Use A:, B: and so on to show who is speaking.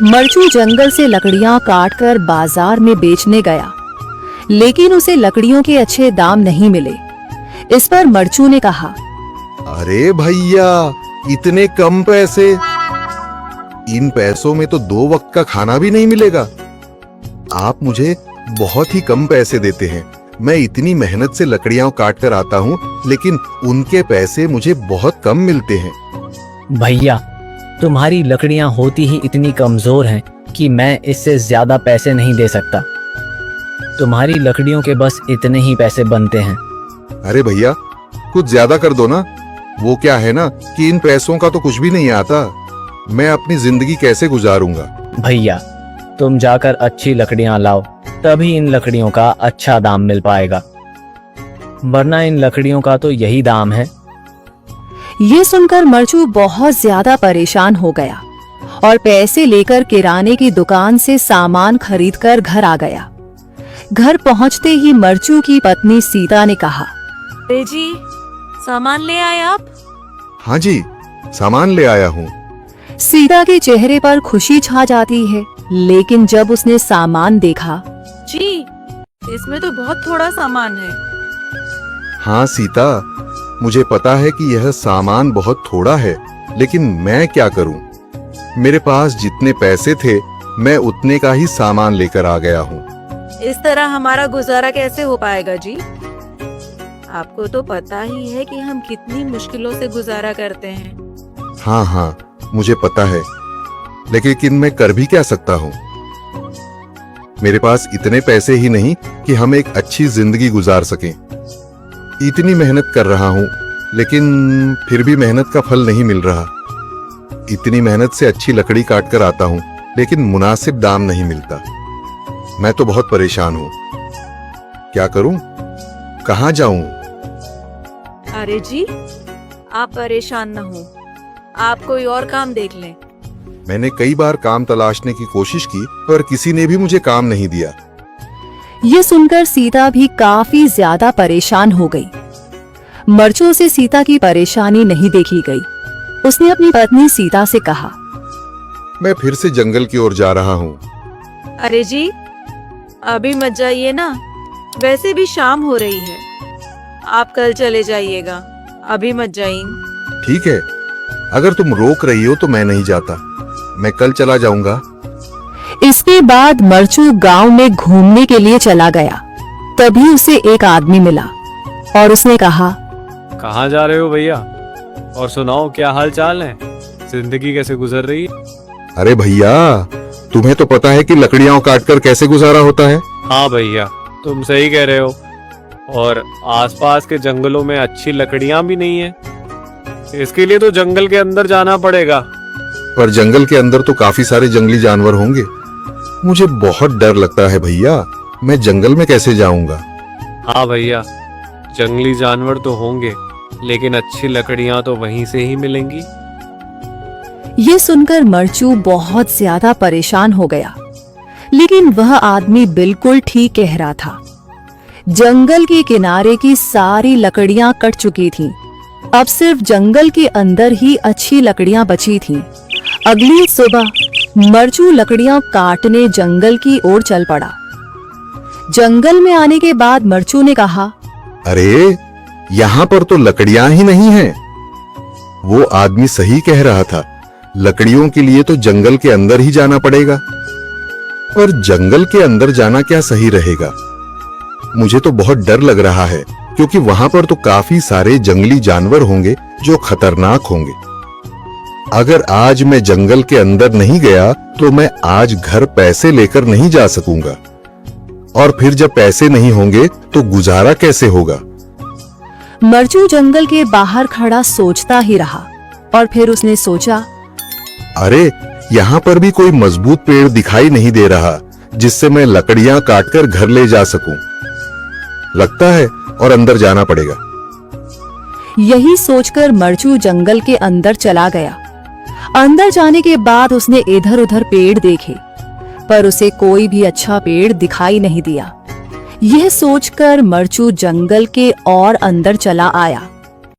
A: मरचू जंगल से लकड़ियां काटकर बाजार में बेचने गया, लेकिन उसे लकड़ियों के अच्छे दाम नहीं मिले। इस पर मरचू ने कहा,
B: अरे भैया, इतने कम पैसे, इन पैसों में तो 2 वक्त का खाना भी नहीं मिलेगा। आप मुझे बहुत ही कम पैसे देते हैं। मैं इतनी मेहनत से लकड़ियां काट कर आता हूँ, लेकिन उनके पैसे मुझे बहुत कम मिलते हैं।
C: भैया, तुम्हारी लकड़ियां होती ही इतनी कमजोर हैं कि मैं इससे ज्यादा पैसे नहीं दे सकता। तुम्हारी लकड़ियों के बस इतने ही पैसे बनते हैं।
B: अरे भैया, कुछ ज्यादा कर दो ना। वो क्या है ना कि इन पैसों का तो कुछ भी नहीं आता। मैं अपनी जिंदगी कैसे गुजारूंगा।
C: भैया, तुम जाकर अच्छी लकड़ियां लाओ, तभी इन लकड़ियों का अच्छा दाम मिल पाएगा, वरना इन लकड़ियों का तो यही दाम है।
A: ये सुनकर मरचू बहुत ज्यादा परेशान हो गया और पैसे लेकर किराने की दुकान से सामान खरीदकर घर आ गया। घर पहुंचते ही मरचू की पत्नी सीता ने कहा,
D: अरे जी, सामान ले आए आप?
B: हाँ जी, सामान ले आया हूँ।
A: सीता के चेहरे पर खुशी छा जाती है, लेकिन जब उसने सामान देखा,
D: जी, इसमें तो बहुत थोड़ा सामान है।
B: हाँ सीता, मुझे पता है कि यह सामान बहुत थोड़ा है, लेकिन मैं क्या करूं? मेरे पास जितने पैसे थे, मैं उतने का ही सामान लेकर आ गया हूँ।
D: इस तरह हमारा गुजारा कैसे हो पाएगा जी? आपको तो पता ही है कि हम कितनी मुश्किलों से गुजारा करते हैं।
B: हाँ, मुझे पता है, लेकिन मैं कर भी क्या सकता हूँ? मेरे पास इतने पैसे ही नहीं कि हम एक अच्छी जिंदगी गुजार सकें। इतनी मेहनत कर रहा हूँ, लेकिन फिर भी मेहनत का फल नहीं मिल रहा। इतनी मेहनत से अच्छी लकड़ी काट कर आता हूँ, लेकिन मुनासिब दाम नहीं मिलता। मैं तो बहुत परेशान हूँ। क्या करूँ? कहाँ जाऊँ?
D: अरे जी, आप परेशान न हो, आप कोई और काम देख लें।
B: मैंने कई बार काम तलाशने की कोशिश की, पर किसी ने भी मुझे काम नहीं दिया।
A: ये सुनकर सीता भी काफी ज्यादा परेशान हो गई। मरचू से सीता की परेशानी नहीं देखी गई। उसने अपनी पत्नी सीता से कहा,
B: मैं फिर से जंगल की ओर जा रहा हूँ।
D: अरे जी, अभी मत जाइए ना, वैसे भी शाम हो रही है। आप कल चले जाइएगा, अभी मत जाइए।
B: ठीक है, अगर तुम रोक रही हो तो मैं नहीं जाता। मैं कल चला जाऊंगा।
A: इसके बाद मरचू गांव में घूमने के लिए चला गया। तभी उसे एक आदमी मिला और उसने कहा,
E: कहाँ जा रहे हो भैया? और सुनाओ, क्या हाल चाल है? जिंदगी कैसे गुजर रही है?
B: अरे भैया, तुम्हें तो पता है कि लकड़ियां काटकर कैसे गुजारा होता है।
E: हाँ भैया, तुम सही कह रहे हो। और आसपास के जंगलों में अच्छी लकड़ियां भी नहीं है। इसके लिए तो जंगल के अंदर जाना पड़ेगा।
B: पर जंगल के अंदर तो काफी सारे जंगली जानवर होंगे। मुझे बहुत डर लगता है भैया, मैं जंगल में कैसे जाऊंगा?
E: हाँ भैया, जंगली जानवर तो होंगे, लेकिन अच्छी लकड़ियां तो वहीं से ही मिलेंगी।
A: ये सुनकर मरचू बहुत ज्यादा परेशान हो गया, लेकिन वह आदमी बिल्कुल ठीक कह रहा था। जंगल के किनारे की सारी लकड़ियां कट चुकी थीं। अब सिर्फ जंगल के अंदर ही अच्छी लकड़ियां बची थीं। अगली सुबह मरचू लकड़ियां काटने जंगल की ओर चल पड़ा। जंगल में आने के बाद मरचू ने कहा,
B: अरे, यहाँ पर तो लकड़ियां ही नहीं हैं। वो आदमी सही कह रहा था, लकड़ियों के लिए तो जंगल के अंदर ही जाना पड़ेगा। और जंगल के अंदर जाना क्या सही रहेगा? मुझे तो बहुत डर लग रहा है, क्योंकि वहां पर तो काफी सारे जंगली जानवर होंगे जो खतरनाक होंगे। अगर आज मैं जंगल के अंदर नहीं गया तो मैं आज घर पैसे लेकर नहीं जा सकूंगा, और फिर जब पैसे नहीं होंगे तो गुजारा कैसे होगा?
A: मरचू जंगल के बाहर खड़ा सोचता ही रहा और फिर उसने सोचा,
B: अरे, यहाँ पर भी कोई मजबूत पेड़ दिखाई नहीं दे रहा जिससे मैं लकड़ियां काटकर घर ले जा सकूं। लगता है और अंदर जाना पड़ेगा।
A: यही सोचकर मरचू जंगल के अंदर चला गया। अंदर जाने के बाद उसने इधर उधर पेड़ देखे, पर उसे कोई भी अच्छा पेड़ दिखाई नहीं दिया। यह सोचकर मरचू जंगल के और अंदर चला आया।